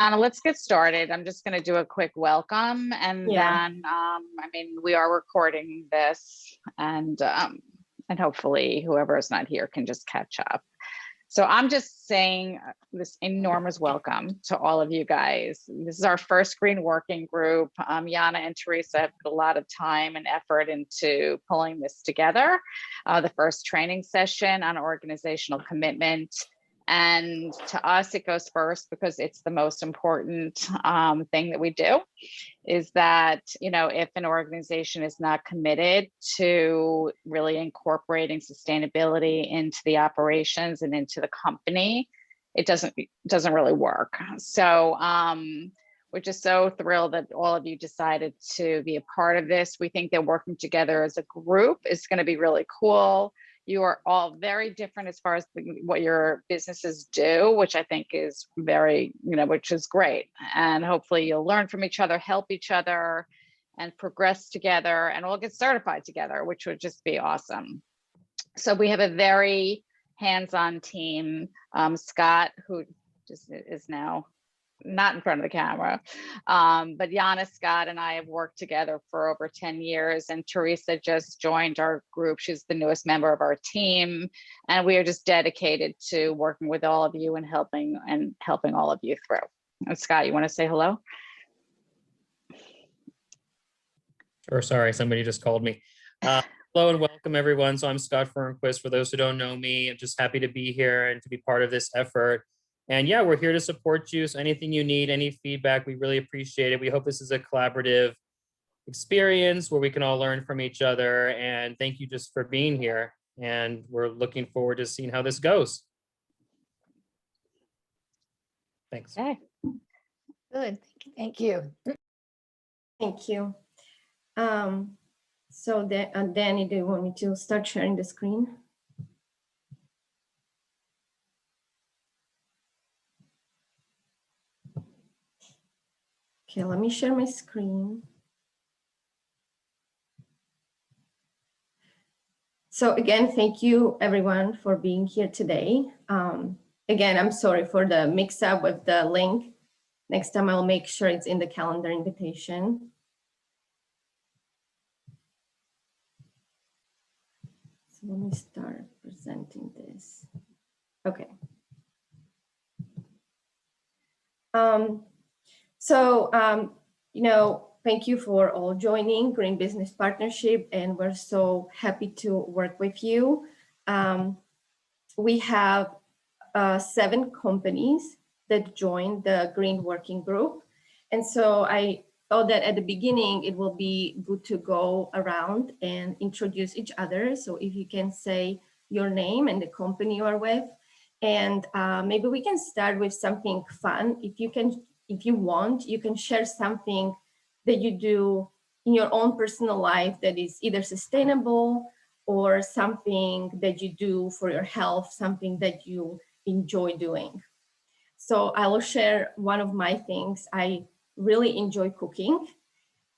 Anna, let's get started. I'm just going to do a quick welcome, and then, we are recording this, and hopefully whoever is not here can just catch up. So I'm just saying this enormous welcome to all of you guys. This is our first green working group. Yana and Teresa have put a lot of time and effort into pulling this together. The first training session on organizational commitment. And to us, it goes first because it's the most important thing that we do, is that, if an organization is not committed to really incorporating sustainability into the operations and into the company, it doesn't really work. So we're just so thrilled that all of you decided to be a part of this. We think that working together as a group is going to be really cool. You are all very different as far as what your businesses do, which I think is very, which is great. And hopefully you'll learn from each other, help each other, and progress together, and we'll get certified together, which would just be awesome. So we have a very hands-on team. Scott, who just is now not in front of the camera, but Yana, Scott, and I have worked together for over 10 years, and Teresa just joined our group. She's the newest member of our team, and we are just dedicated to working with all of you and helping all of you through. And Scott, you want to say hello? Sure, sorry, somebody just called me. Hello and welcome everyone. So I'm Scott Fernquist. For those who don't know me, I'm just happy to be here and to be part of this effort. And yeah, we're here to support you. So anything you need, any feedback, we really appreciate it. We hope this is a collaborative experience where we can all learn from each other. And thank you just for being here. And we're looking forward to seeing how this goes. Thanks. Okay. Good. Thank you. Thank you. So Danny, do you want me to start sharing the screen? Okay, let me share my screen. So again, thank you everyone for being here today. Again, I'm sorry for the mix up with the link. Next time I'll make sure it's in the calendar invitation. So let me start presenting this. Okay. Thank you for all joining Green Business Partnership, and we're so happy to work with you. We have 7 companies that joined the Green Working Group. And so I thought that at the beginning, it will be good to go around and introduce each other. So if you can say your name and the company you are with, and maybe we can start with something fun. If you want, you can share something that you do in your own personal life that is either sustainable or something that you do for your health, something that you enjoy doing. So I will share one of my things. I really enjoy cooking.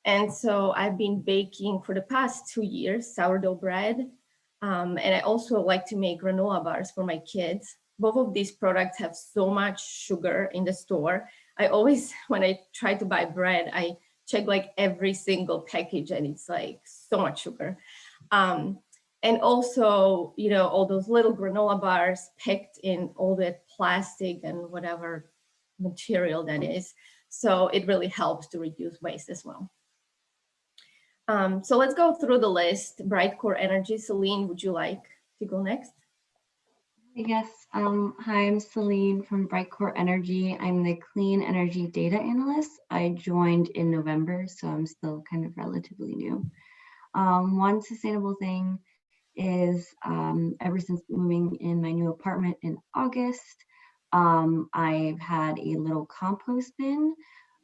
And so I've been baking for the past 2 years, sourdough bread. And I also like to make granola bars for my kids. Both of these products have so much sugar in the store. I always, when I try to buy bread, I check like every single package and it's like so much sugar. And also, all those little granola bars packed in all that plastic and whatever material that is. So it really helps to reduce waste as well. So let's go through the list. Bright Core Energy, Celine, would you like to go next? Yes. Hi, I'm Celine from Bright Core Energy. I'm the clean energy data analyst. I joined in November, so I'm still kind of relatively new. One sustainable thing is ever since moving in my new apartment in August, I've had a little compost bin.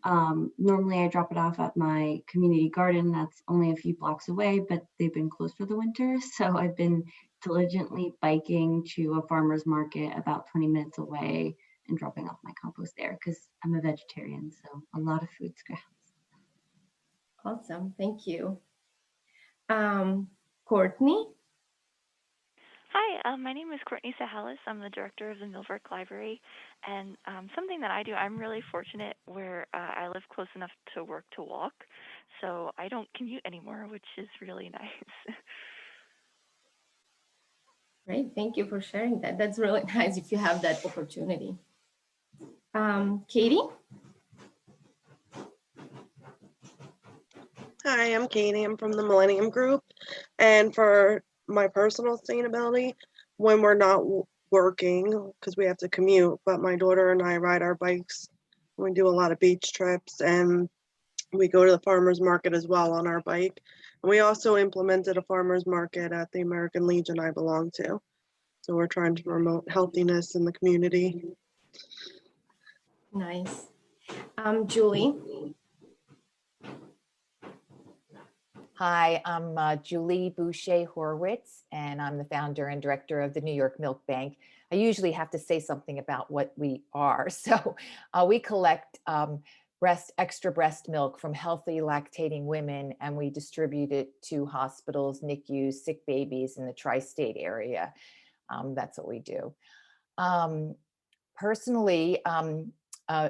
Normally I drop it off at my community garden that's only a few blocks away, but they've been closed for the winter. So I've been diligently biking to a farmer's market about 20 minutes away and dropping off my compost there because I'm a vegetarian, so a lot of food scraps. Awesome, thank you. Courtney? Hi, my name is Courtney Sahalis. I'm the director of the Millbrook Library. And something that I do, I'm really fortunate where I live close enough to work to walk. So I don't commute anymore, which is really nice. Great, thank you for sharing that. That's really nice if you have that opportunity. Katie? Hi, I'm Katie. I'm from the Millennium Group. And for my personal sustainability, when we're not working, because we have to commute, but my daughter and I ride our bikes. We do a lot of beach trips and we go to the farmer's market as well on our bike. And we also implemented a farmer's market at the American Legion I belong to. So we're trying to promote healthiness in the community. Nice. Julie? Hi, I'm Julie Boucher Horwitz, and I'm the founder and director of the New York Milk Bank. I usually have to say something about what we are. So we collect extra breast milk from healthy lactating women, and we distribute it to hospitals, NICUs, sick babies in the tri-state area. That's what we do. Personally,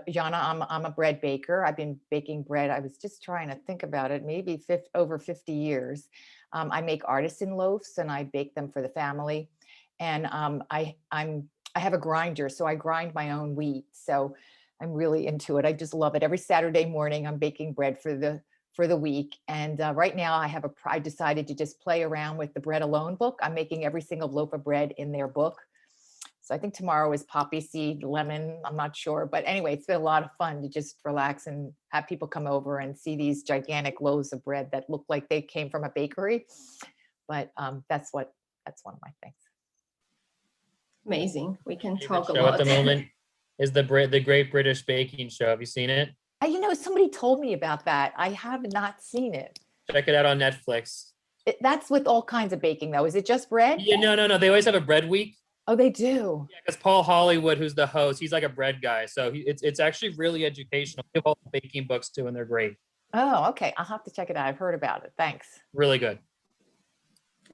Jana, I'm a bread baker. I've been baking bread. I was just trying to think about it, maybe over 50 years. I make artisan loaves and I bake them for the family. And I have a grinder, so I grind my own wheat. So I'm really into it. I just love it. Every Saturday morning, I'm baking bread for the week. And right now I decided to just play around with the Bread Alone book. I'm making every single loaf of bread in their book. So I think tomorrow is poppy seed, lemon, I'm not sure. But anyway, it's been a lot of fun to just relax and have people come over and see these gigantic loaves of bread that look like they came from a bakery. But that's one of my things. Amazing. We can talk a Show lot. at the moment is the Great British Baking Show. Have you seen it? Somebody told me about that. I have not seen it. Check it out on Netflix. That's with all kinds of baking though. Is it just bread? Yeah, no. They always have a bread week. Oh, they do. Yeah, because Paul Hollywood, who's the host, he's like a bread guy. So it's actually really educational. They have all the baking books too, and they're great. Oh, okay. I'll have to check it out. I've heard about it. Thanks. Really good.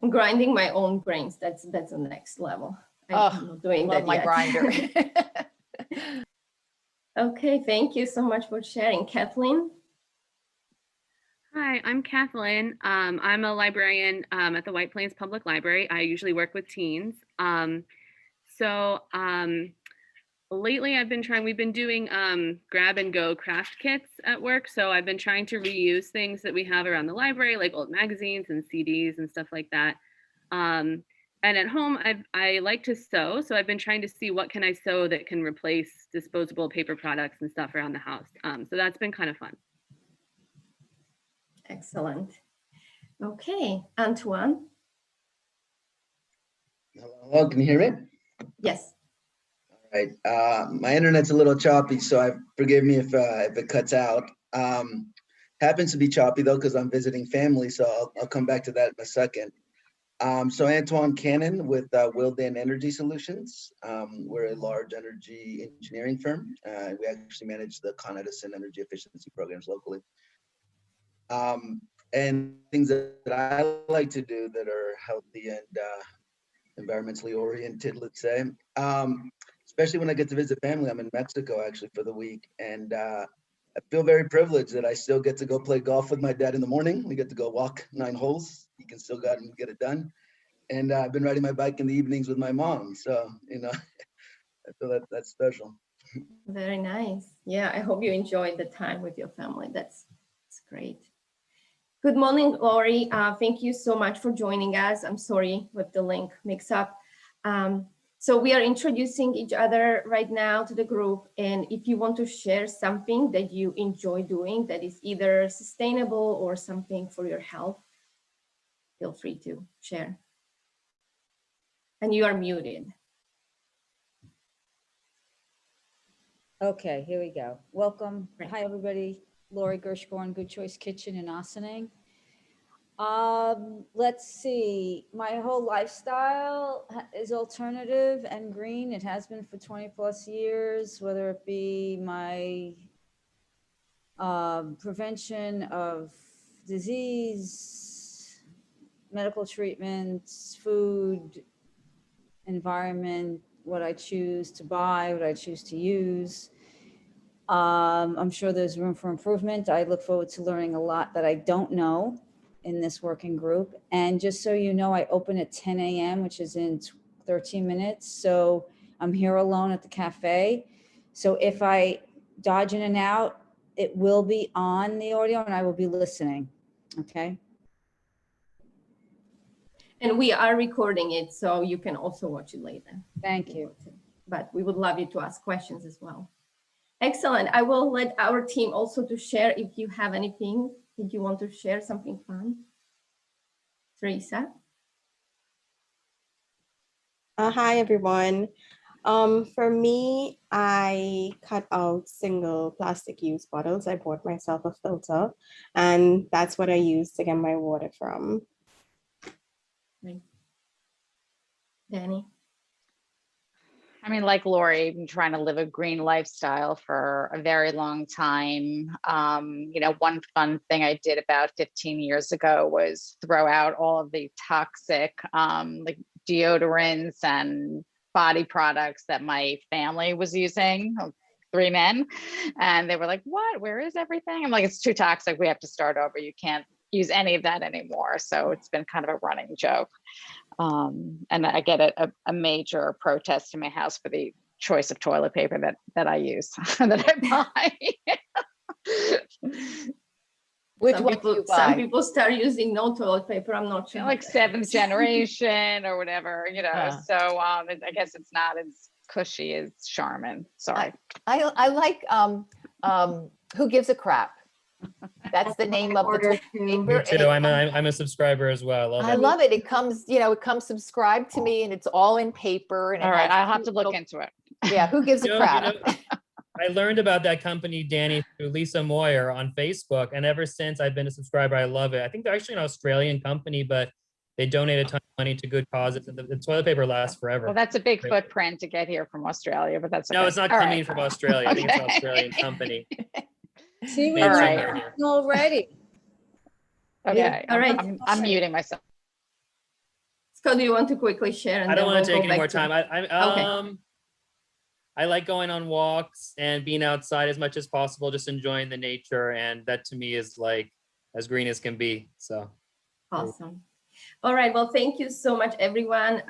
I'm grinding my own grains. That's the next level. I'm not doing that my yet. grinder. Okay, thank you so much for sharing. Kathleen? Hi, I'm Kathleen. I'm a librarian at the White Plains Public Library. I usually work with teens. Lately we've been doing grab and go craft kits at work. So I've been trying to reuse things that we have around the library, like old magazines and CDs and stuff like that. And at home, I like to sew. So I've been trying to see what can I sew that can replace disposable paper products and stuff around the house. So that's been kind of fun. Excellent. Okay, Antoine? Hello, can you hear me? Yes. All right. My internet's a little choppy, so forgive me if it cuts out. Happens to be choppy though, because I'm visiting family, so I'll come back to that in a second. So Antoine Cannon with Wildan Energy Solutions. We're a large energy engineering firm. We actually manage the Con Edison energy efficiency programs locally. And things that I like to do that are healthy and environmentally oriented, let's say, especially when I get to visit family. I'm in Mexico actually for the week, and I feel very privileged that I still get to go play golf with my dad in the morning. We get to go walk 9 holes. He can still go out and get it done. And I've been riding my bike in the evenings with my mom. So, I feel that's special. Very nice. Yeah, I hope you enjoyed the time with your family. That's great. Good morning, Lori. Thank you so much for joining us. I'm sorry with the link mix up. So we are introducing each other right now to the group. And if you want to share something that you enjoy doing that is either sustainable or something for your health, feel free to share. And you are muted. Okay, here we go. Welcome. Hi, everybody. Lori Gershborn, Good Choice Kitchen in Ossining. Let's see. My whole lifestyle is alternative and green. It has been for 20 plus years, whether it be my prevention of disease, medical treatments, food, environment, what I choose to buy, what I choose to use. I'm sure there's room for improvement. I look forward to learning a lot that I don't know in this working group. And just so you know, I open at 10 a.m., which is in 13 minutes. So I'm here alone at the cafe. So if I dodge in and out, it will be on the audio and I will be listening. Okay. And we are recording it, so you can also watch it later. Thank you. But we would love you to ask questions as well. Excellent. I will let our team also to share if you have anything that you want to share, something fun. Teresa. Hi, everyone. For me, I cut out single plastic use bottles. I bought myself a filter, and that's what I use to get my water from. Right. Danny. I mean, like Lori, I've been trying to live a green lifestyle for a very long time. You know, one fun thing I did about 15 years ago was throw out all of the toxic like deodorants and body products that my family was using, 3 men. And they were like, what, where is everything? I'm like, it's too toxic. We have to start over. You can't use any of that anymore. So it's been kind of a running joke. And I get a major protest in my house for the choice of toilet paper that I use, that I buy. Which Some one people, do you some buy? people start using no toilet paper. I'm not sure. Like 7th generation or whatever, you know. So I guess it's not as cushy as Charmin. Sorry. I like Who Gives a Crap? That's the name of the Me paper. too. I'm a subscriber as well. I love it. It comes, it comes subscribed to me, and it's all in paper. And all right, I'll have to look into it. Yeah, Who Gives a Crap? I learned about that company, Danny, through Lisa Moyer on Facebook, and ever since I've been a subscriber, I love it. I think they're actually an Australian company, but they donate a ton of money to good causes, and the toilet paper lasts forever. Well, that's a big footprint to get here from Australia, but that's okay. No, it's not all coming right. from Australia. I think it's an Australian company. See, we All were right. already. Okay. All right. I'm muting myself. Scott, do you want to quickly share? And I don't then want to we'll take go any more back to- time. I like going on walks and being outside as much as possible, just enjoying the nature. And that to me is like as green as can be. So awesome. All right. Well, thank you so much, everyone.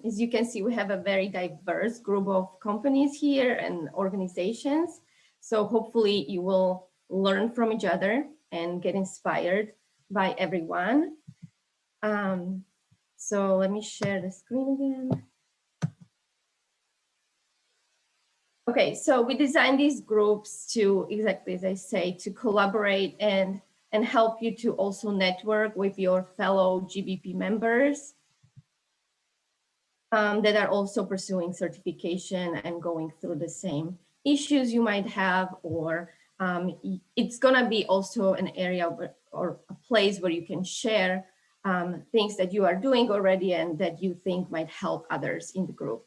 As you can see, we have a very diverse group of companies here and organizations. So hopefully you will learn from each other and get inspired by everyone. So let me share the screen again. Okay, so we designed these groups to, exactly as I say, to collaborate and help you to also network with your fellow GBP members that are also pursuing certification and going through the same issues you might have, or it's gonna be also an area or a place where you can share things that you are doing already and that you think might help others in the group.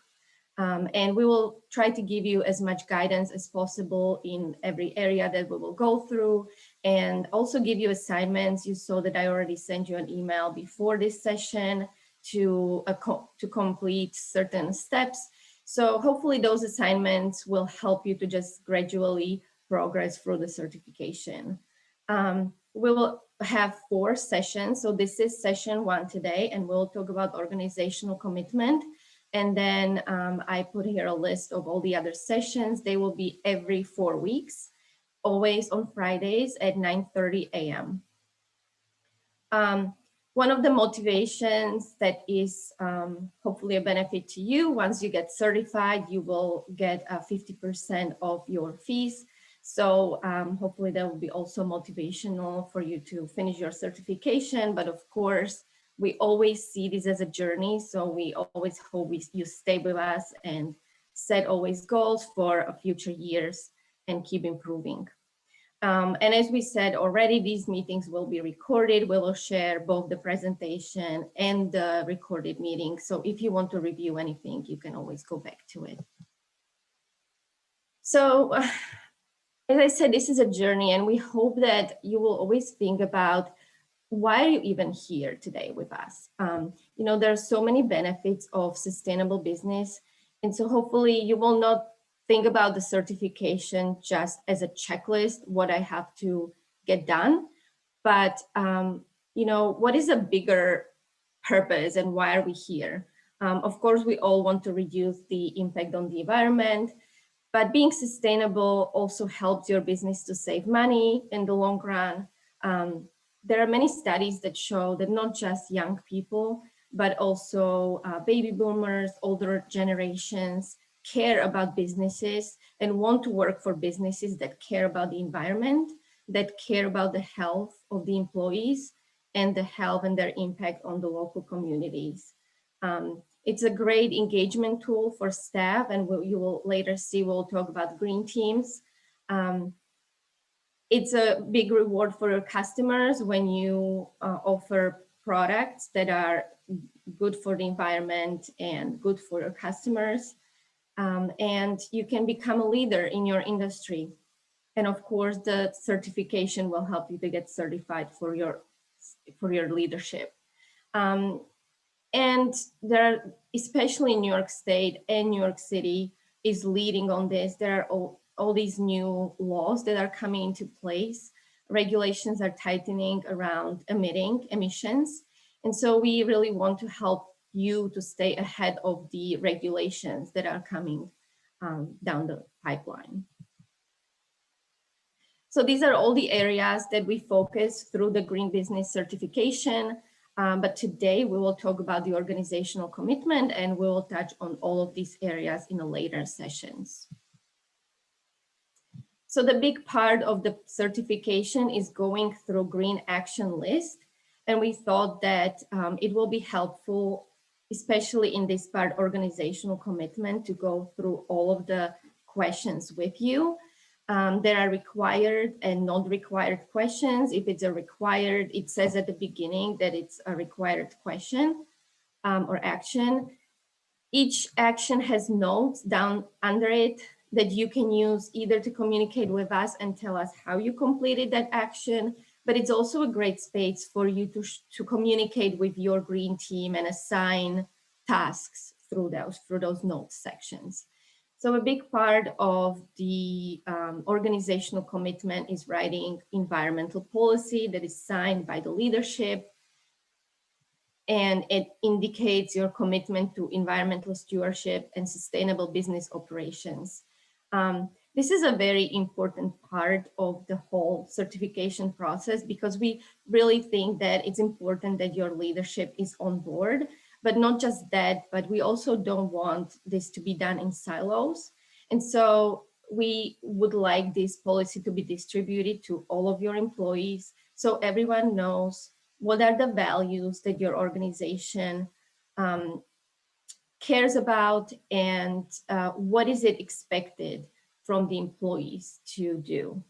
And we will try to give you as much guidance as possible in every area that we will go through, and also give you assignments. You saw that I already sent you an email before this session to complete certain steps. So hopefully those assignments will help you to just gradually progress through the certification. We will have 4 sessions. So this is session 1 today, and we'll talk about organizational commitment. And then I put here a list of all the other sessions. They will be every 4 weeks, always on Fridays at 9:30 a.m. One of the motivations that is hopefully a benefit to you, once you get certified, you will get 50% of your fees. So hopefully that will be also motivational for you to finish your certification. But of course, we always see this as a journey. So we always hope you stay with us and set always goals for future years and keep improving. And as we said already, these meetings will be recorded. We will share both the presentation and the recorded meeting. So if you want to review anything, you can always go back to it. So as I said, this is a journey, and we hope that you will always think about why are you even here today with us? You know, there are so many benefits of sustainable business. And so hopefully you will not think about the certification just as a checklist, what I have to get done, but you know, what is a bigger purpose and why are we here? Of course, we all want to reduce the impact on the environment, but being sustainable also helps your business to save money in the long run. There are many studies that show that not just young people, but also baby boomers, older generations care about businesses and want to work for businesses that care about the environment, that care about the health of the employees and the health and their impact on the local communities. It's a great engagement tool for staff, and you will later see, we'll talk about green teams. It's a big reward for your customers when you offer products that are good for the environment and good for your customers. And you can become a leader in your industry. And of course, the certification will help you to get certified for your leadership. And there are, especially in New York State and New York City is leading on this. There are all these new laws that are coming into place. Regulations are tightening around emissions. And so we really want to help you to stay ahead of the regulations that are coming down the pipeline. So these are all the areas that we focus through the Green Business Certification. But today we will talk about the organizational commitment and we will touch on all of these areas in the later sessions. So the big part of the certification is going through Green Action List. And we thought that it will be helpful, especially in this part, organizational commitment, to go through all of the questions with you. There are required and non-required questions. If it's a required, it says at the beginning that it's a required question or action. Each action has notes down under it that you can use either to communicate with us and tell us how you completed that action, but it's also a great space for you to communicate with your green team and assign tasks through those notes sections. So a big part of the organizational commitment is writing environmental policy that is signed by the leadership, and it indicates your commitment to environmental stewardship and sustainable business operations. This is a very important part of the whole certification process because we really think that it's important that your leadership is on board. But not just that, but we also don't want this to be done in silos. And so we would like this policy to be distributed to all of your employees so everyone knows what are the values that your organization cares about and what is it expected from the employees to do.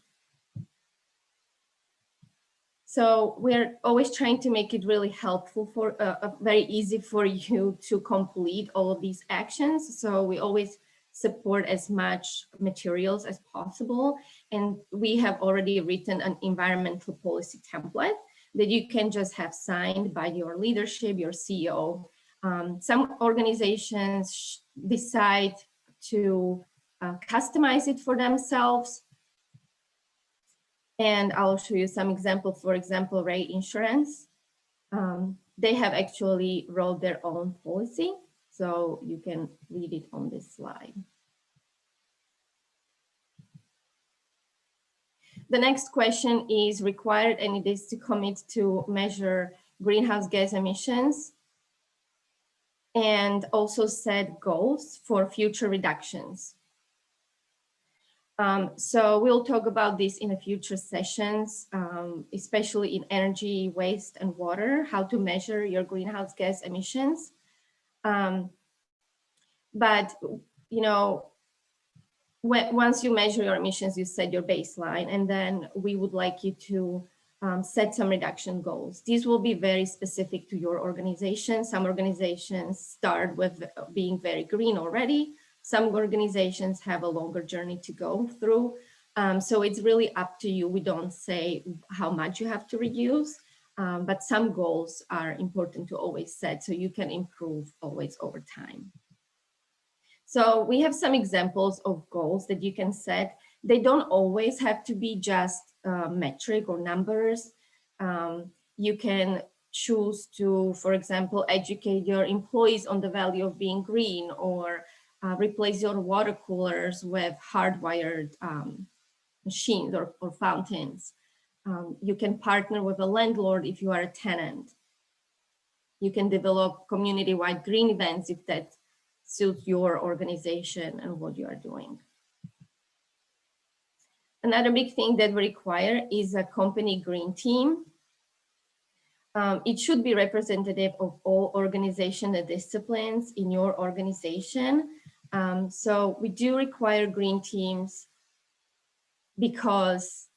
So we're always trying to make it really helpful for very easy for you to complete all of these actions. So we always support as much materials as possible. And we have already written an environmental policy template that you can just have signed by your leadership, your CEO. Some organizations decide to customize it for themselves. And I'll show you some examples. For example, Ray Insurance, they have actually wrote their own policy. So you can read it on this slide. The next question is required, and it is to commit to measure greenhouse gas emissions and also set goals for future reductions. So we'll talk about this in the future sessions, especially in energy, waste, and water, how to measure your greenhouse gas emissions. But, you know, once you measure your emissions, you set your baseline, and then we would like you to set some reduction goals. These will be very specific to your organization. Some organizations start with being very green already. Some organizations have a longer journey to go through. So it's really up to you. We don't say how much you have to reduce, but some goals are important to always set so you can improve always over time. So we have some examples of goals that you can set. They don't always have to be just metric or numbers. You can choose to, for example, educate your employees on the value of being green, or replace your water coolers with hardwired machines or fountains. You can partner with a landlord if you are a tenant. You can develop community-wide green events if that suits your organization and what you are doing. Another big thing that we require is a company green team. It should be representative of all organization and disciplines in your organization. So we do require green teams because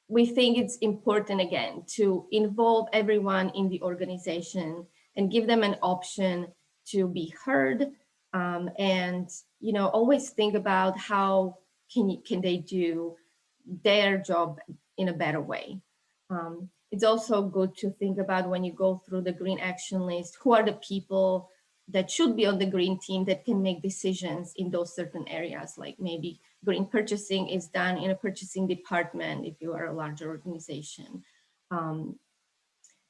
we think it's important, again, to involve everyone in the organization and give them an option to be heard, and always think about how can they do their job in a better way. It's also good to think about, when you go through the green action list, who are the people that should be on the green team that can make decisions in those certain areas, like maybe green purchasing is done in a purchasing department if you are a larger organization.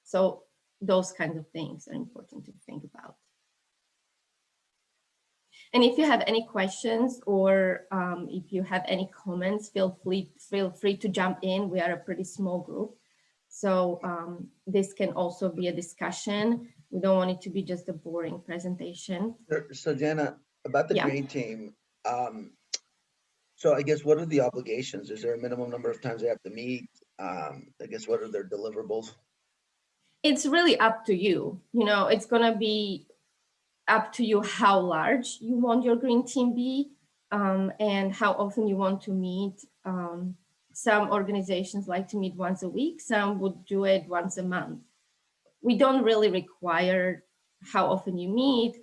So those kinds of things are important to think about. And if you have any questions, or if you have any comments, feel free to jump in. We are a pretty small group, so this can also be a discussion. We don't want it to be just a boring presentation. So Jana, about the green team, so I guess, what are the obligations? Is there a minimum number of times they have to meet? I guess, what are their deliverables? It's really up to you. It's gonna be up to you how large you want your green team be, and how often you want to meet. Some organizations like to meet once a week, some would do it once a month. We don't really require how often you meet,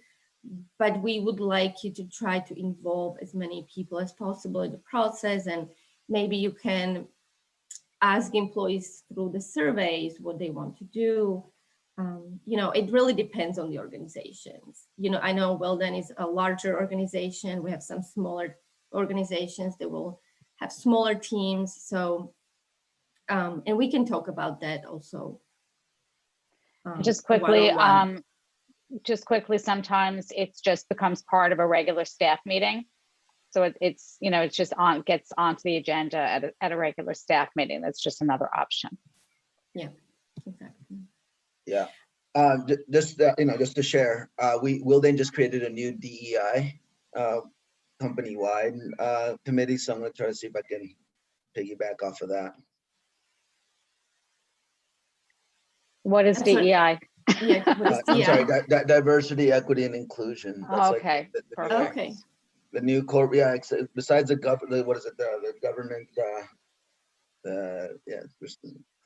but we would like you to try to involve as many people as possible in the process, and maybe you can ask employees through the surveys what they want to do. It really depends on the organizations. I know Weldon is a larger organization. We have some smaller organizations that will have smaller teams. So, and we can talk about that also. Just quickly, sometimes it just becomes part of a regular staff meeting. So it's just gets onto the agenda at a regular staff meeting. That's just another option. Yeah, exactly. Yeah, just to share, Wilden just created a new DEI company-wide committee, so I'm going to try to see if I can piggyback off of that. What is DEI? Yeah, what is I'm sorry, diversity, equity, and inclusion. That's okay, perfect. Okay. The new corp, besides the government, what is it? The government,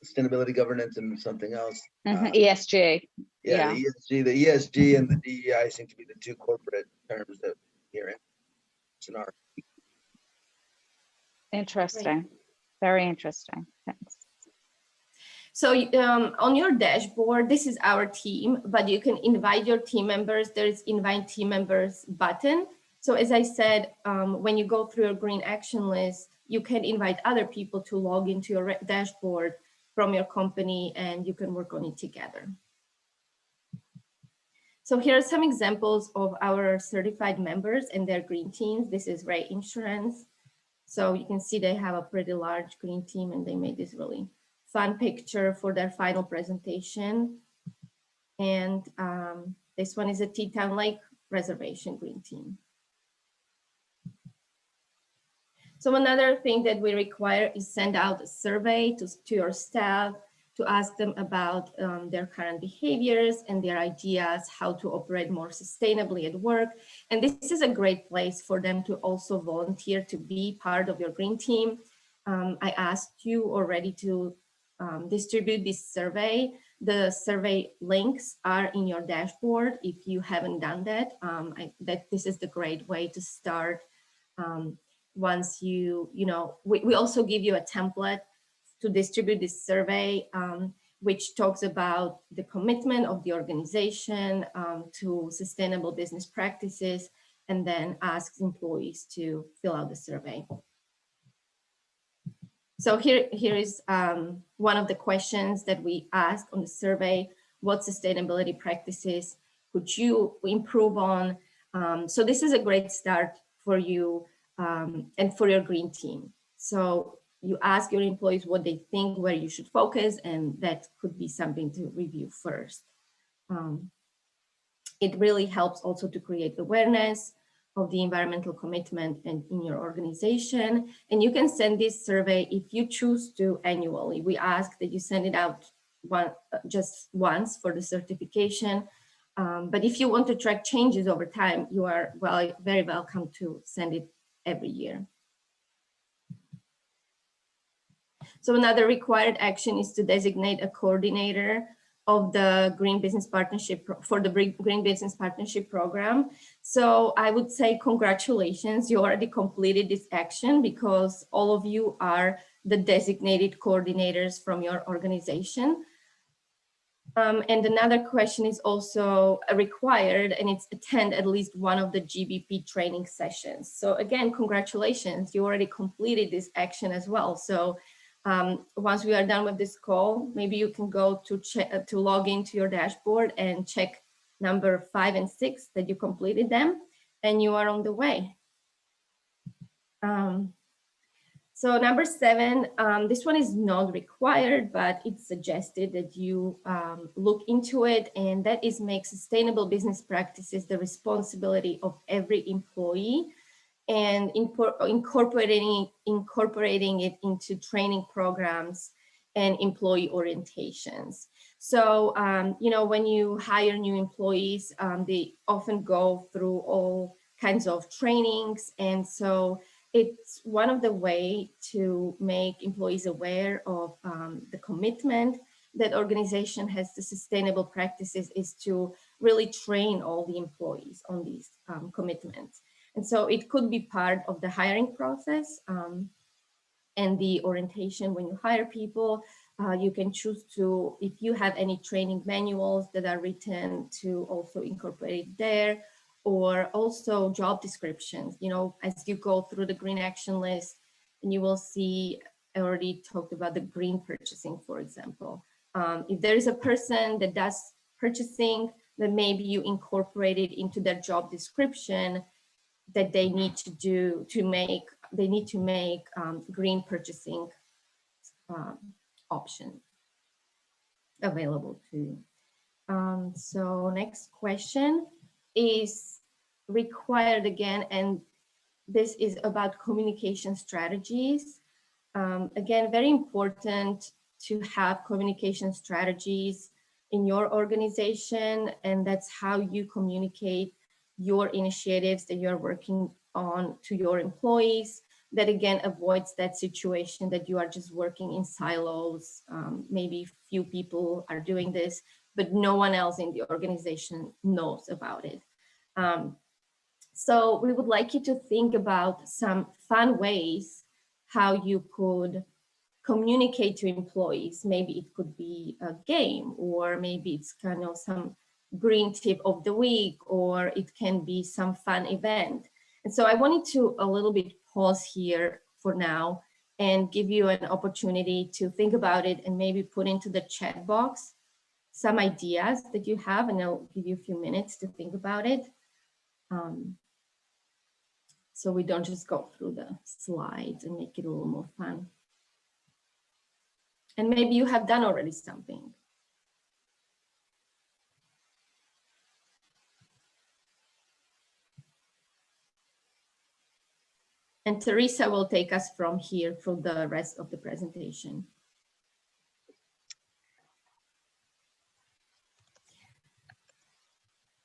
sustainability governance and something else. ESG. Yeah, the ESG and the DEI seem to be the two corporate terms that we're hearing. It's an art. Interesting. Great. Very interesting. Thanks. So on your dashboard, this is our team, but you can invite your team members. There's invite team members button. So as I said, when you go through your green action list, you can invite other people to log into your dashboard from your company, and you can work on it together. So here are some examples of our certified members and their green teams. This is Ray Insurance. So you can see they have a pretty large green team, and they made this really fun picture for their final presentation. And this one is a Teton Lake Reservation green team. So another thing that we require is send out a survey to your staff to ask them about their current behaviors and their ideas, how to operate more sustainably at work. And this is a great place for them to also volunteer to be part of your green team. I asked you already to distribute this survey. The survey links are in your dashboard. If you haven't done that, this is the great way to start. Once we also give you a template to distribute this survey. which talks about the commitment of the organization to sustainable business practices, and then asks employees to fill out the survey. So here is one of the questions that we asked on the survey: what sustainability practices could you improve on? So this is a great start for you and for your green team. So you ask your employees what they think, where you should focus, and that could be something to review first. It really helps also to create awareness of the environmental commitment in your organization. And you can send this survey if you choose to annually. We ask that you send it out just once for the certification. But if you want to track changes over time, you are very welcome to send it every year. So another required action is to designate a coordinator of the Green Business Partnership for the Green Business Partnership Program. So I would say congratulations, you already completed this action because all of you are the designated coordinators from your organization. And another question is also required, and it's attend at least one of the GBP training sessions. So again, congratulations, you already completed this action as well. So once we are done with this call, maybe you can go to log into your dashboard and check number 5 and 6 that you completed them, and you are on the way. So number 7, this one is not required, but it's suggested that you look into it, and that is make sustainable business practices the responsibility of every employee, and incorporating it into training programs and employee orientations. So, you know, when you hire new employees, they often go through all kinds of trainings. And so it's one of the way to make employees aware of the commitment that organization has to sustainable practices is to really train all the employees on these commitments. And so it could be part of the hiring process and the orientation when you hire people. You can choose to, if you have any training manuals that are written, to also incorporate there, or also job descriptions. You know, as you go through the green action list, and you will see, I already talked about the green purchasing, for example. If there is a person that does purchasing, then maybe you incorporate it into their job description that they need to do they need to make green purchasing option available to you. So next question is required again, and this is about communication strategies. Again, very important to have communication strategies in your organization, and that's how you communicate your initiatives that you're working on to your employees. That again avoids that situation that you are just working in silos. Maybe few people are doing this, but no one else in the organization knows about it. So we would like you to think about some fun ways how you could communicate to employees. Maybe it could be a game, or maybe it's kind of some green tip of the week, or it can be some fun event. And so I wanted to a little bit pause here for now and give you an opportunity to think about it and maybe put into the chat box some ideas that you have, and I'll give you a few minutes to think about it. So we don't just go through the slides and make it a little more fun. And maybe you have done already something. And Teresa will take us from here for the rest of the presentation.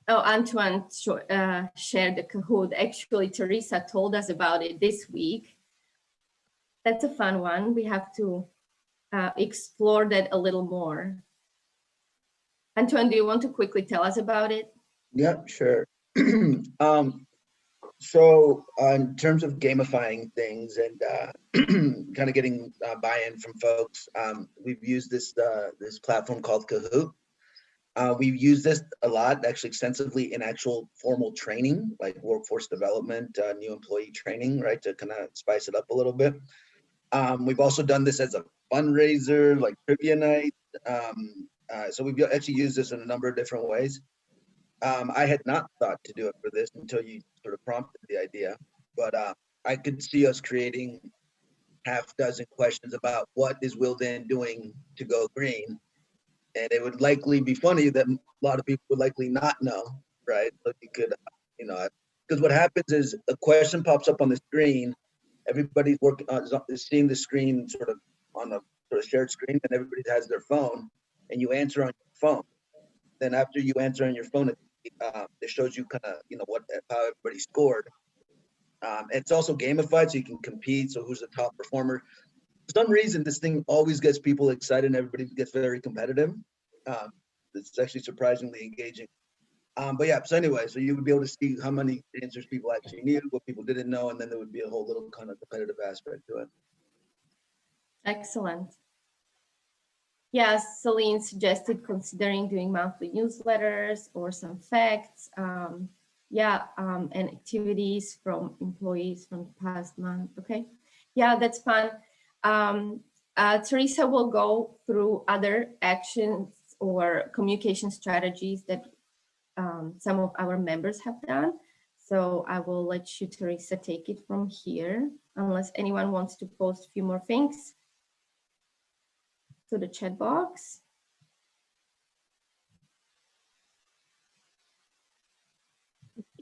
Oh, Antoine shared the Kahoot. Actually, Teresa told us about it this week. That's a fun one. We have to explore that a little more. Antoine, do you want to quickly tell us about it? Yeah, sure. So in terms of gamifying things and kind of getting buy-in from folks, we've used this this platform called Kahoot. We've used this a lot, actually extensively in actual formal training, like workforce development, new employee training, right, to kind of spice it up a little bit. We've also done this as a fundraiser, like trivia night. So we've actually used this in a number of different ways. I had not thought to do it for this until you sort of prompted the idea, but I could see us creating half dozen questions about what is Willdan doing to go green, and it would likely be funny that a lot of people would likely not know, right? So you could, you know, because what happens is a question pops up on the screen, everybody's working is seeing the screen sort of on a sort of shared screen, and everybody has their phone, and you answer on your phone. Then after you answer on your phone, it shows you kind of, you know, how everybody scored. It's also gamified, so you can compete. So who's the top performer? For some reason, this thing always gets people excited and everybody gets very competitive. It's actually surprisingly engaging. But yeah, so anyway, so you would be able to see how many answers people actually knew, what people didn't know, and then there would be a whole little kind of competitive aspect to it. Excellent. Yes, Celine suggested considering doing monthly newsletters or some facts. And activities from employees from the past month. Okay, yeah, that's fun. Teresa will go through other actions or communication strategies that some of our members have done. So I will let you, Teresa, take it from here, unless anyone wants to post a few more things to the chat box.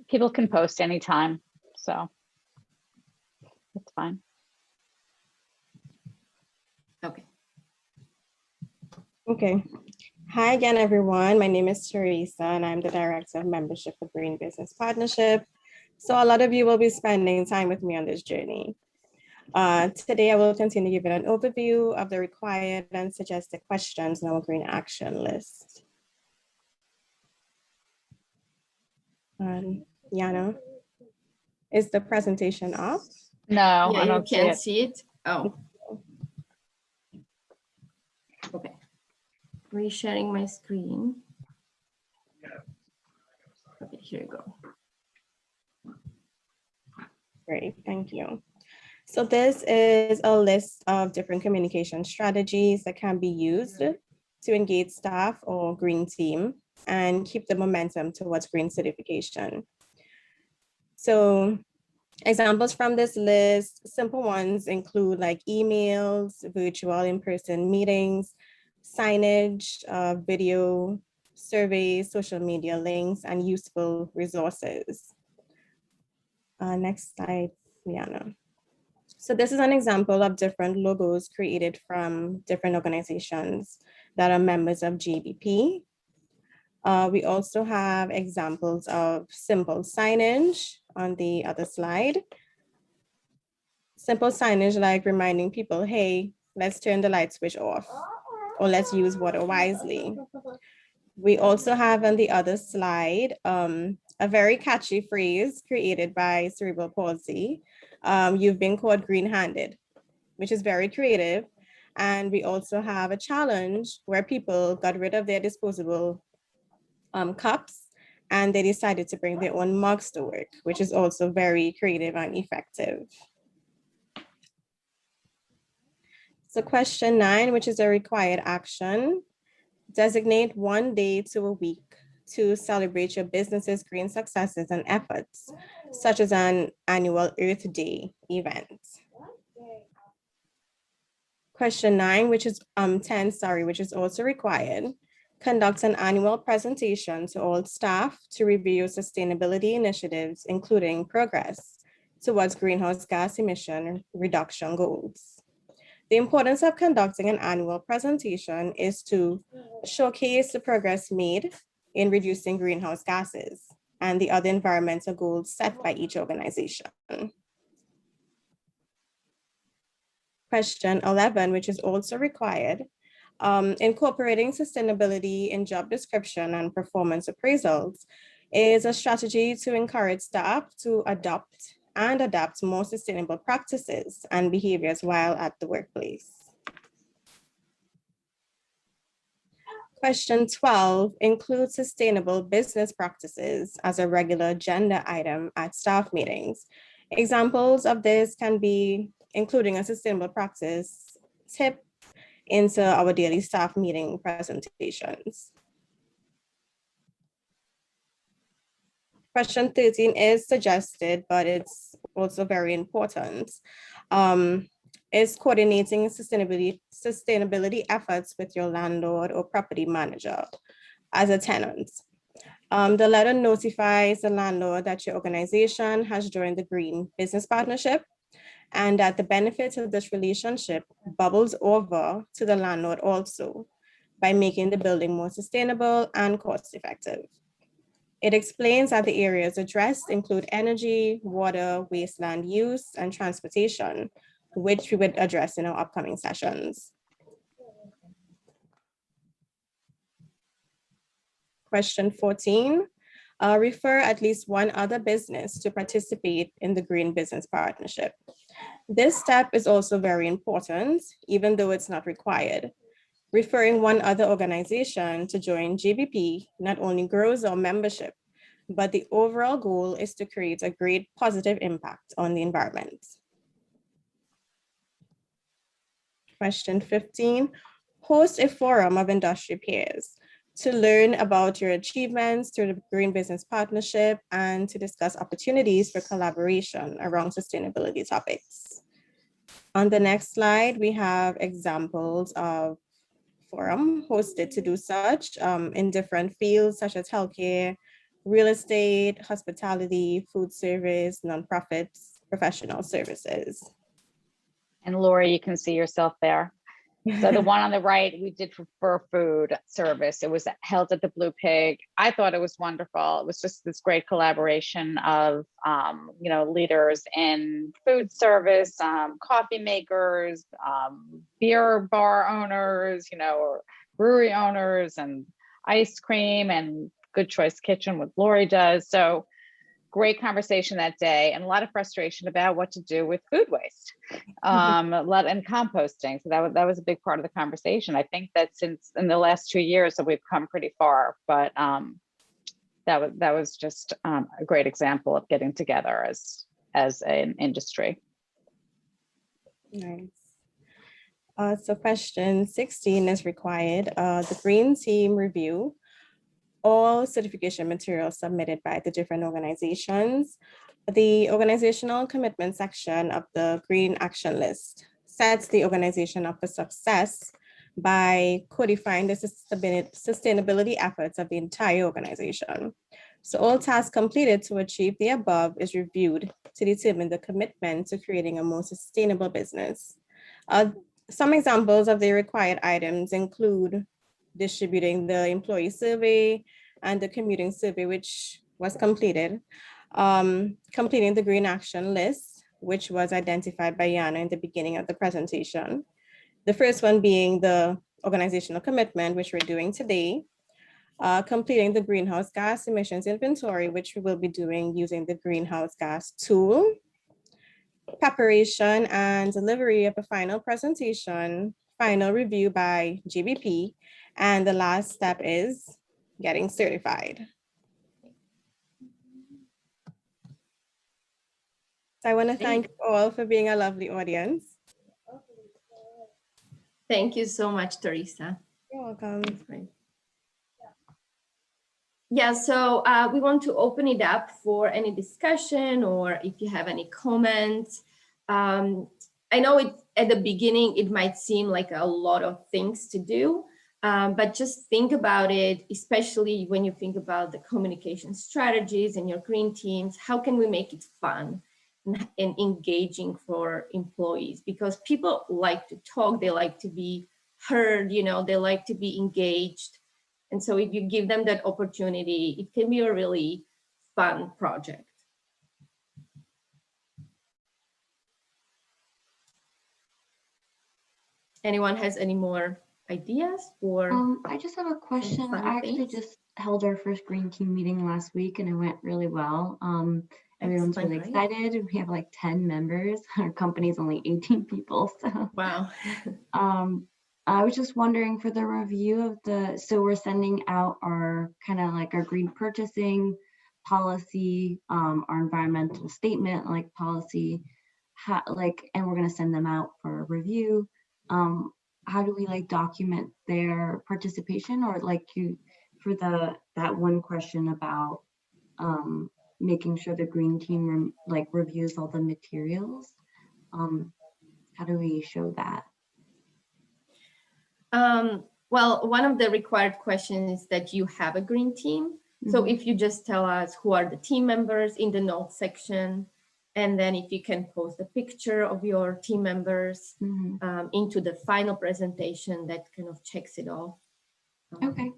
People can post anytime, so that's fine. Okay. Okay. Hi again, everyone. My name is Teresa, and I'm the Director of Membership for Green Business Partnership. So a lot of you will be spending time with me on this journey. Today, I will continue giving an overview of the required and suggested questions in our green action list. Yana, is the presentation up? No, yeah, I you don't can't see it. see it. Oh, okay. Resharing my screen. Okay, here you go. Great, thank you. So this is a list of different communication strategies that can be used to engage staff or green team and keep the momentum towards green certification. So examples from this list, simple ones include like emails, virtual in-person meetings, signage, video, surveys, social media links, and useful resources. Next slide, Liana. So this is an example of different logos created from different organizations that are members of GBP. We also have examples of simple signage on the other slide. Simple signage like reminding people, hey, let's turn the light switch off, or let's use water wisely. We also have on the other slide, a very catchy phrase created by Cerebral Palsy. You've been caught green-handed, which is very creative. And we also have a challenge where people got rid of their disposable cups and they decided to bring their own mugs to work, which is also very creative and effective. So question 9, which is a required action, designate one day to a week to celebrate your business's green successes and efforts, such as an annual Earth Day event. Question 10, which is also required, conduct an annual presentation to all staff to review sustainability initiatives, including progress towards greenhouse gas emission reduction goals. The importance of conducting an annual presentation is to showcase the progress made in reducing greenhouse gases and the other environmental goals set by each organization. Question 11, which is also required, incorporating sustainability in job description and performance appraisals. is a strategy to encourage staff to adopt and adapt more sustainable practices and behaviors while at the workplace. Question 12 includes sustainable business practices as a regular agenda item at staff meetings. Examples of this can be including a sustainable practice tip into our daily staff meeting presentations. Question 13 is suggested, but it's also very important. Is coordinating sustainability efforts with your landlord or property manager as a tenant. The letter notifies the landlord that your organization has joined the Green Business Partnership and that the benefits of this relationship bubbles over to the landlord also by making the building more sustainable and cost effective. It explains that the areas addressed include energy, water, wasteland use, and transportation, which we would address in our upcoming sessions. Question 14, refer at least one other business to participate in the Green Business Partnership. This step is also very important, even though it's not required. Referring one other organization to join GBP not only grows our membership, but the overall goal is to create a great positive impact on the environment. Question 15, host a forum of industry peers to learn about your achievements through the Green Business Partnership and to discuss opportunities for collaboration around sustainability topics. On the next slide, we have examples of forum hosted to do such in different fields such as healthcare, real estate, hospitality, food service, nonprofits, professional services. And Lori, you can see yourself there. So the one on the right, we did for food service. It was held at the Blue Pig. I thought it was wonderful. It was just this great collaboration of, leaders in food service, coffee makers, beer bar owners, or brewery owners, and ice cream, and Good Choice Kitchen, what Lori does. So great conversation that day, and a lot of frustration about what to do with food waste, a lot and composting. So that was a big part of the conversation. I think that since in the last 2 years, so we've come pretty far, but that was just a great example of getting together as an industry. Nice. So question 16 is required. The Green Team review all certification materials submitted by the different organizations. The organizational commitment section of the Green Action List sets the organization up for success by codifying the sustainability efforts of the entire organization. So all tasks completed to achieve the above is reviewed to determine the commitment to creating a more sustainable business. Some examples of the required items include distributing the employee survey and the commuting survey, which was completed, completing the Green Action List, which was identified by Yana in the beginning of the presentation. The first one being the organizational commitment, which we're doing today, completing the greenhouse gas emissions inventory, which we will be doing using the greenhouse gas tool, preparation and delivery of a final presentation, final review by GBP, and the last step is getting certified. So I want to thank you all for being a lovely audience. Thank you so much, Teresa. You're welcome. That's great. Yeah, so we want to open it up for any discussion or if you have any comments. I know at the beginning, it might seem like a lot of things to do, but just think about it, especially when you think about the communication strategies and your green teams. How can we make it fun and engaging for employees? Because people like to talk, they like to be heard, they like to be engaged. And so if you give them that opportunity, it can be a really fun project. Anyone has any more ideas or? I just have a question. I actually just held our first green team meeting last week and it went really well. Everyone's really excited. We have like 10 members. Our company's only 18 people. So Wow. I was just wondering for the review of so we're sending out our kind of like our green purchasing policy, our environmental statement like policy, and we're going to send them out for review. How do we like document their participation, or like for that one question about making sure the green team reviews all the materials? How do we show that? Well, one of the required questions is that you have a green team. So if you just tell us who are the team members in the notes section, and then if you can post a picture of your team members into the final presentation, that kind of checks it off. Okay.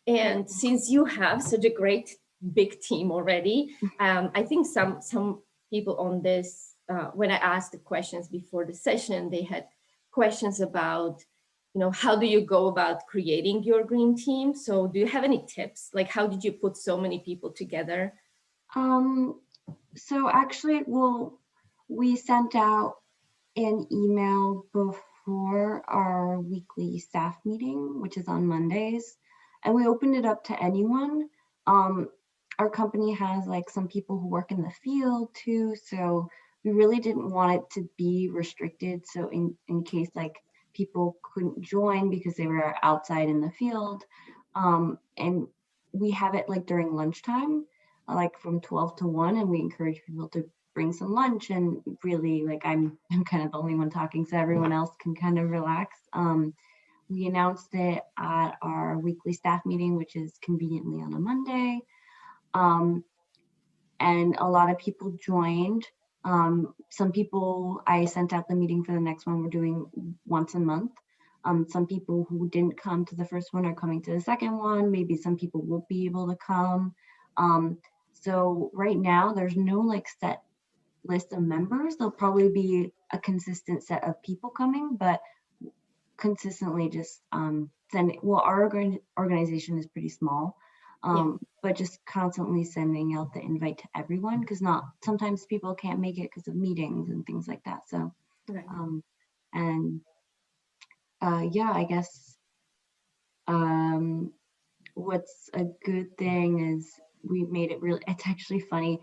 And since you have such a great big team already, I think some people on this, when I asked the questions before the session, they had questions about, how do you go about creating your green team? So do you have any tips? Like, how did you put so many people together? So actually, we sent out an email before our weekly staff meeting, which is on Mondays, and we opened it up to anyone. Our company has like some people who work in the field too, so we really didn't want it to be restricted. So in case like people couldn't join because they were outside in the field, and we have it like during lunchtime, like from 12 to 1, and we encourage people to bring some lunch, and really like I'm kind of the only one talking, so everyone else can kind of relax. We announced it at our weekly staff meeting, which is conveniently on a Monday. And a lot of people joined. Some people, I sent out the meeting for the next one, we're doing once a month. Some people who didn't come to the first one are coming to the second one. Maybe some people won't be able to come. So right now there's no like set list of members. There'll probably be a consistent set of people coming, but consistently just sending, well, our organization is pretty small, but just constantly sending out the invite to everyone, because sometimes people can't make it because of meetings and things like that. So, yeah, I guess what's a good thing is we made it really, it's actually funny,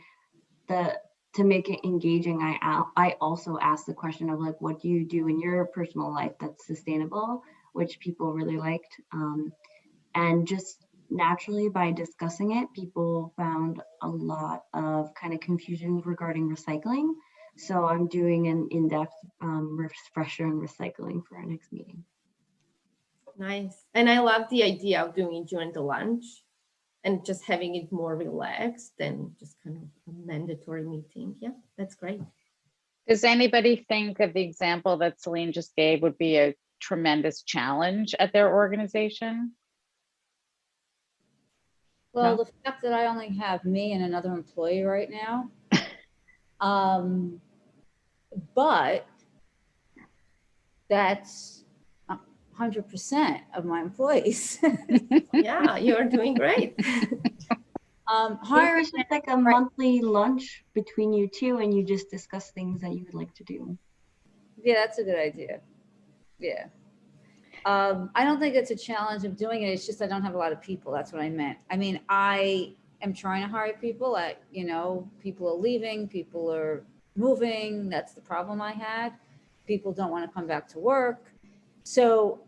to make it engaging, I also asked the question of like, what do you do in your personal life that's sustainable, which people really liked. And just naturally by discussing it, people found a lot of kind of confusion regarding recycling. So I'm doing an in-depth refresher on recycling for our next meeting. Nice. And I love the idea of doing it during the lunch and just having it more relaxed than just kind of a mandatory meeting. Yeah, that's great. Does anybody think of the example that Celine just gave would be a tremendous challenge at their organization? Well, the fact that I only have me and another employee right now, but that's 100% of my employees. Yeah, you're doing great. Hiring just like a monthly lunch between you two, and you just discuss things that you would like to do. Yeah, that's a good idea. Yeah. I don't think it's a challenge of doing it. It's just I don't have a lot of people. That's what I meant. I mean, I am trying to hire people. People are leaving, people are moving. That's the problem I had. People don't want to come back to work. So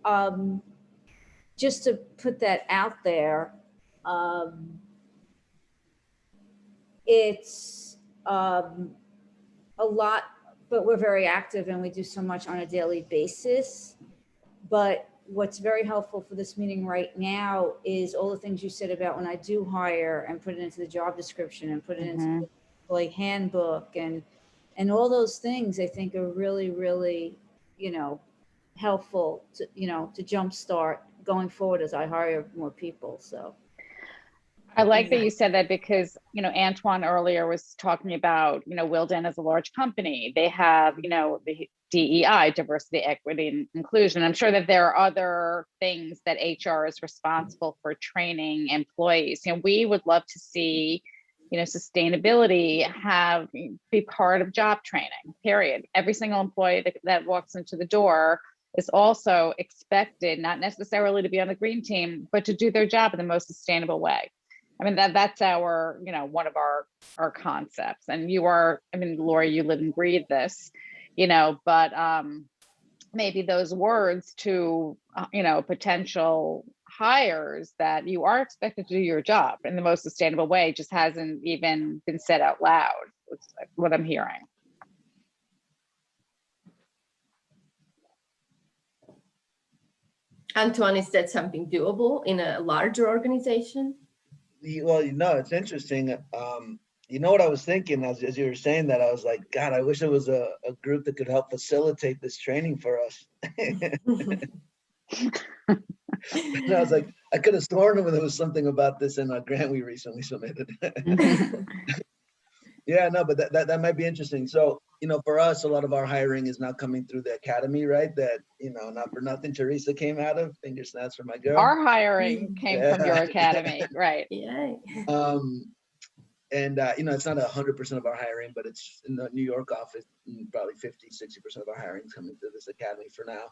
just to put that out there, it's a lot, but we're very active and we do so much on a daily basis. But what's very helpful for this meeting right now is all the things you said about when I do hire and put it into the job description and put it into the employee handbook and all those things I think are really, really, helpful to, to jumpstart going forward as I hire more people. So I like that you said that because, Antoine earlier was talking about, Wilden as a large company. They have, the DEI, diversity, equity, and inclusion. I'm sure that there are other things that HR is responsible for training employees. We would love to see, sustainability be part of job training, period. Every single employee that walks into the door is also expected, not necessarily to be on the green team, but to do their job in the most sustainable way. I mean, that's our, one of our concepts. And Lori, you live and breathe this, but maybe those words to, potential hires, that you are expected to do your job in the most sustainable way, just hasn't even been said out loud. It's what I'm hearing. Antoine, is that something doable in a larger organization? Well, it's interesting. What I was thinking as you were saying that, I was like, God, I wish there was a group that could help facilitate this training for us. And I was like, I could have sworn there was something about this in a grant we recently submitted. Yeah, no, but that might be interesting. So, for us, a lot of our hiring is now coming through the academy, right? That, not for nothing, Teresa came out of. Finger snaps for my girl. Our hiring came from your academy, right? Yeah. And it's not 100% of our hiring, but it's in the New York office, probably 50-60% of our hiring is coming through this academy for now.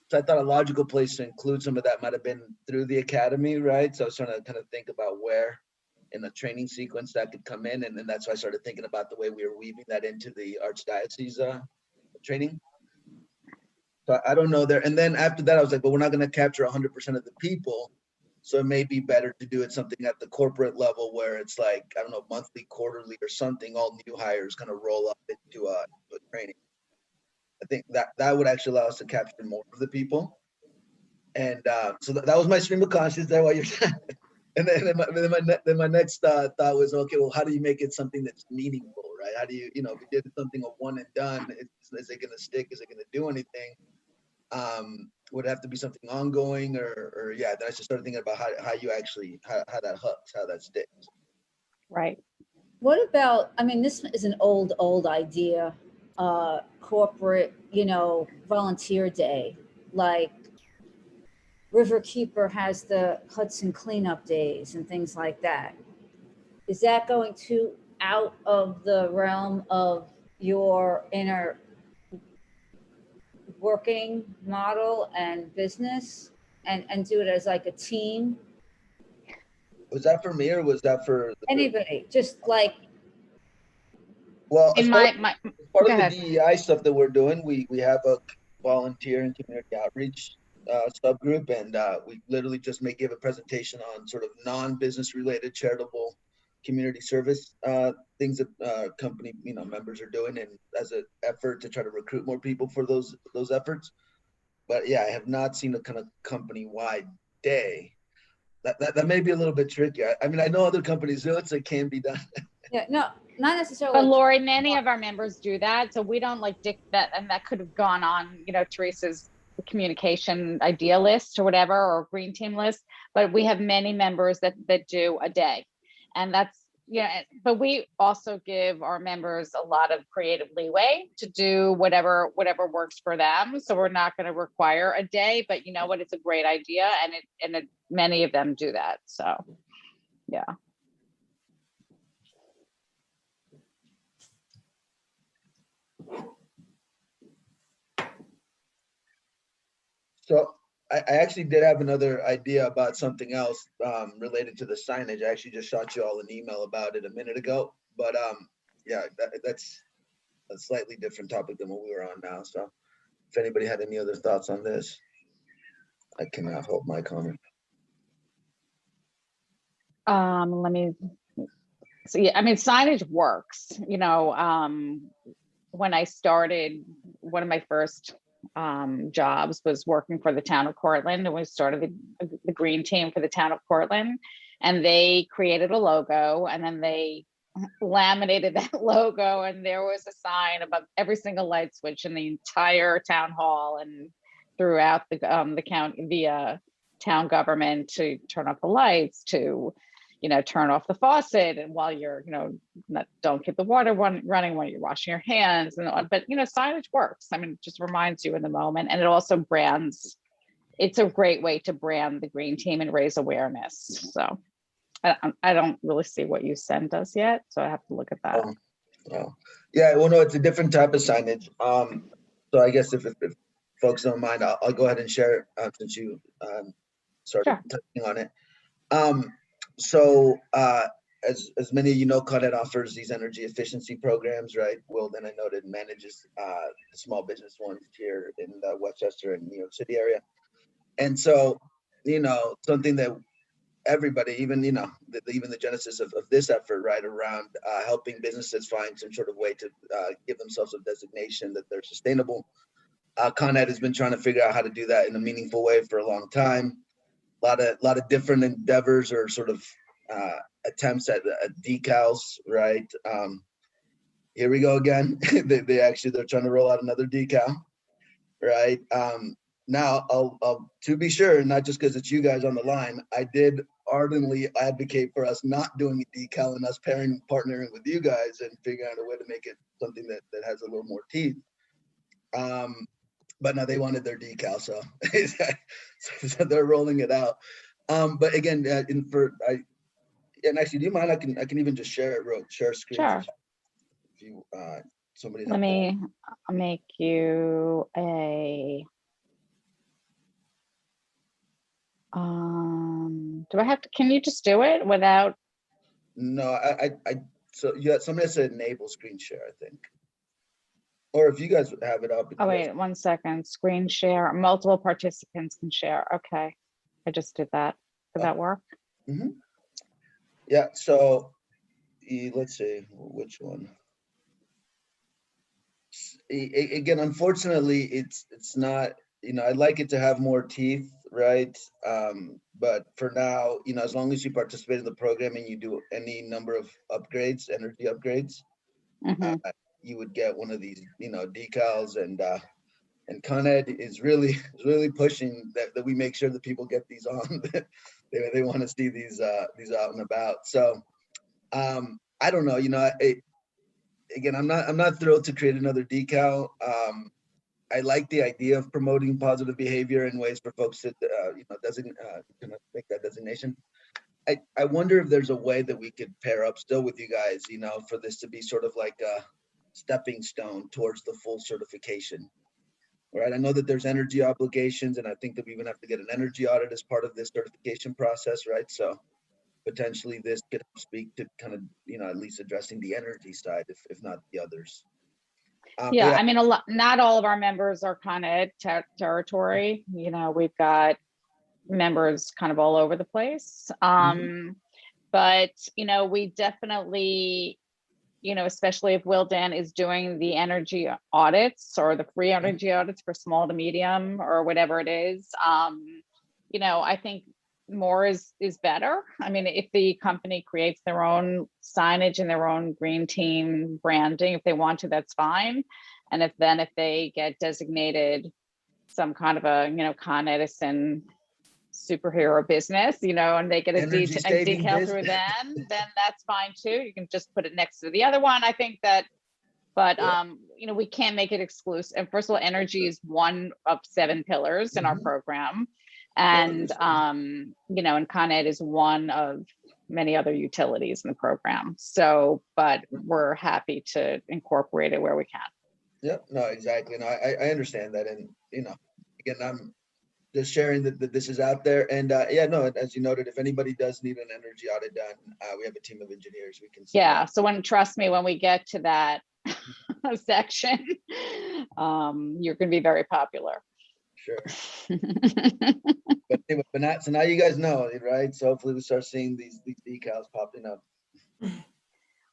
So I thought a logical place to include some of that might have been through the academy, right? So I was trying to kind of think about where in the training sequence that could come in. And then that's why I started thinking about the way we were weaving that into the Archdiocese training. So I don't know there. And then after that, I was like, but we're not going to capture 100% of the people. So it may be better to do it something at the corporate level where it's like, I don't know, monthly, quarterly or something, all new hires kind of roll up into a training. I think that would actually allow us to capture more of the people. And so that was my stream of consciousness there while you're and then my next thought was, okay, well, how do you make it something that's meaningful, right? How do you, if you did something a one and done, is it going to stick? Is it going to do anything? Would it have to be something ongoing or yeah, then I just started thinking about how you actually, how that hooks, how that sticks. Right. What about, this is an old idea, corporate, volunteer day, like Riverkeeper has the Hudson cleanup days and things like that. Is that going to out of the realm of your inner working model and business and do it as like a team? Was that for me or was that for anybody? Just like, well, as part of the ahead. DEI stuff that we're doing, we have a volunteer and community outreach subgroup, and we literally just may give a presentation on sort of non-business related charitable community service things that company members are doing, and as an effort to try to recruit more people for those efforts. But yeah, I have not seen a kind of company-wide day. That may be a little bit tricky. I mean, I know other companies do it, so it can be done. Yeah, no, not necessarily. But Lori, many of our members do that, so we don't like dictate that, and that could have gone on, Teresa's communication idea list or whatever, or green team list. But we have many members that do a day, and that's but we also give our members a lot of creative leeway to do whatever works for them. So we're not going to require a day, but you know what, it's a great idea, and many of them do that. So yeah. So I actually did have another idea about something else related to the signage. I actually just shot you all an email about it a minute ago, but yeah, that's a slightly different topic than what we were on now. So if anybody had any other thoughts on this, I cannot hold my comment. Let me see. I mean, signage works. When I started, one of my first jobs was working for the town of Cortland, and we started the green team for the town of Cortland, and they created a logo, and then they laminated that logo, and there was a sign above every single light switch in the entire town hall and throughout the county, the town government, to turn off the lights, to turn off the faucet and while you're, don't keep the water running while you're washing your hands. But signage works. I mean, it just reminds you in the moment, and it also brands. It's a great way to brand the green team and raise awareness. So I don't really see what you sent us yet, so I have to look at that. Oh. Yeah, well, no, it's a different type of signage. So I guess if folks don't mind, I'll go ahead and share it since you started touching on it. So as many of you know, Connet offers these energy efficiency programs, right? Will, then I noted, manages the small business ones here in the Westchester and New York City area. And so, something that everybody, even, even the genesis of this effort, right, around helping businesses find some sort of way to give themselves a designation that they're sustainable. Connet has been trying to figure out how to do that in a meaningful way for a long time. A lot of different endeavors or sort of attempts at decals, right? Here we go again. They're trying to roll out another decal, right? Now, I'll to be sure, not just because it's you guys on the line, I did ardently advocate for us not doing a decal and us partnering with you guys and figuring out a way to make it something that has a little more teeth. But now they wanted their decal, so, so they're rolling it out. But again, and actually, do you mind? I can even just share it, share screen. Sure. If you somebody. Let me make you a. Do I have to? Can you just do it without? No, so yeah, somebody said enable screen share, I think. Or if you guys have it up. Oh, wait, 1 second. Screen share. Multiple participants can share. Okay. I just did that. Did that work? Mm-hmm. Yeah. So let's see which one. Again, unfortunately, it's not, I'd like it to have more teeth, right? But for now, as long as you participate in the program and you do any number of upgrades, energy upgrades, you would get one of these, decals, and Connet is really pushing that we make sure that people get these on. They want to see these out and about. So I don't know, again, I'm not thrilled to create another decal. I like the idea of promoting positive behavior in ways for folks that make that designation. I wonder if there's a way that we could pair up still with you guys, for this to be sort of like a stepping stone towards the full certification. Right. I know that there's energy obligations, and I think that we even have to get an energy audit as part of this certification process, right? So potentially this could speak to kind of, at least addressing the energy side, if not the others. Yeah, I mean, not all of our members are kind of territory. We've got members kind of all over the place. But, we definitely, especially if Wildan is doing the energy audits or the free energy audits for small to medium or whatever it is, I think more is better. I mean, if the company creates their own signage and their own green team branding, if they want to, that's fine. And if they get designated some kind of a, Con Edison superhero business, and they get a decal through then that's fine too. You can just put it next to the other one. I think that, but we can't make it exclusive. And first of all, energy is one of 7 pillars in our program. And, and Con Ed is one of many other utilities in the program. So, but we're happy to incorporate it where we can. Yeah, no, exactly. No, I understand that. And, again, I'm just sharing that this is out there. And as you noted, if anybody does need an energy audit done, we have a team of engineers we can see. Yeah. So trust me, when we get to that section, you're going to be very popular. Sure. but so now you guys know, right? So hopefully we start seeing these decals popping up.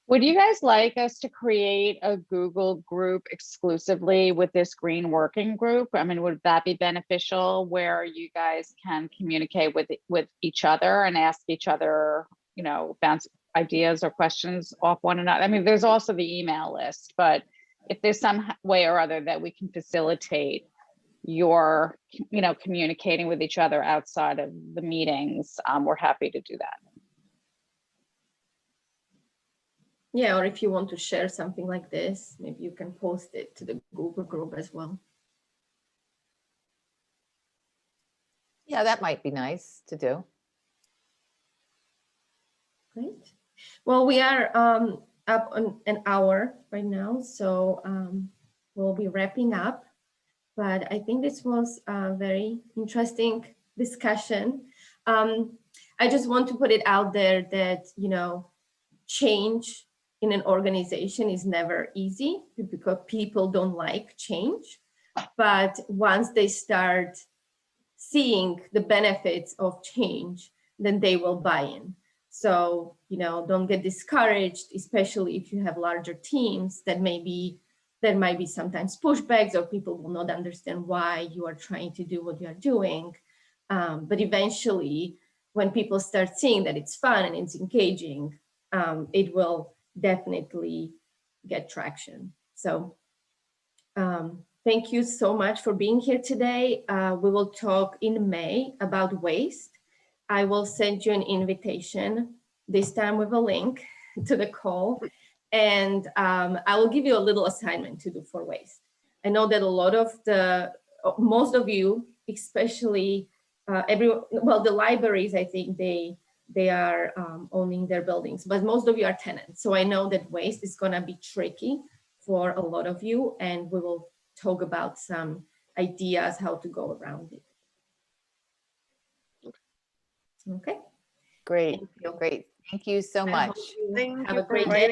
Would you guys like us to create a Google group exclusively with this green working group? I mean, would that be beneficial where you guys can communicate with each other and ask each other, bounce ideas or questions off one another? I mean, there's also the email list, but if there's some way or other that we can facilitate your, communicating with each other outside of the meetings, we're happy to do that. Yeah, or if you want to share something like this, maybe you can post it to the Google group as well. Yeah, that might be nice to do. Great. Well, we are up on an hour right now, so we'll be wrapping up. But I think this was a very interesting discussion. I just want to put it out there that, you know, change in an organization is never easy because people don't like change. But once they start seeing the benefits of change, then they will buy in. So, you know, don't get discouraged, especially if you have larger teams that there might be sometimes pushbacks or people will not understand why you are trying to do what you are doing. But eventually, when people start seeing that it's fun and it's engaging, it will definitely get traction. So thank you so much for being here today. We will talk in May about waste. I will send you an invitation, this time with a link to the call. And I will give you a little assignment to do for waste. I know that a lot of most of you, especially the libraries, I think they are owning their buildings, but most of you are tenants. So I know that waste is gonna be tricky for a lot of you, and we will talk about some ideas how to go around it. Okay. Great, Thank you. great. Thank you so I much. hope you Thank have you a for great day. inviting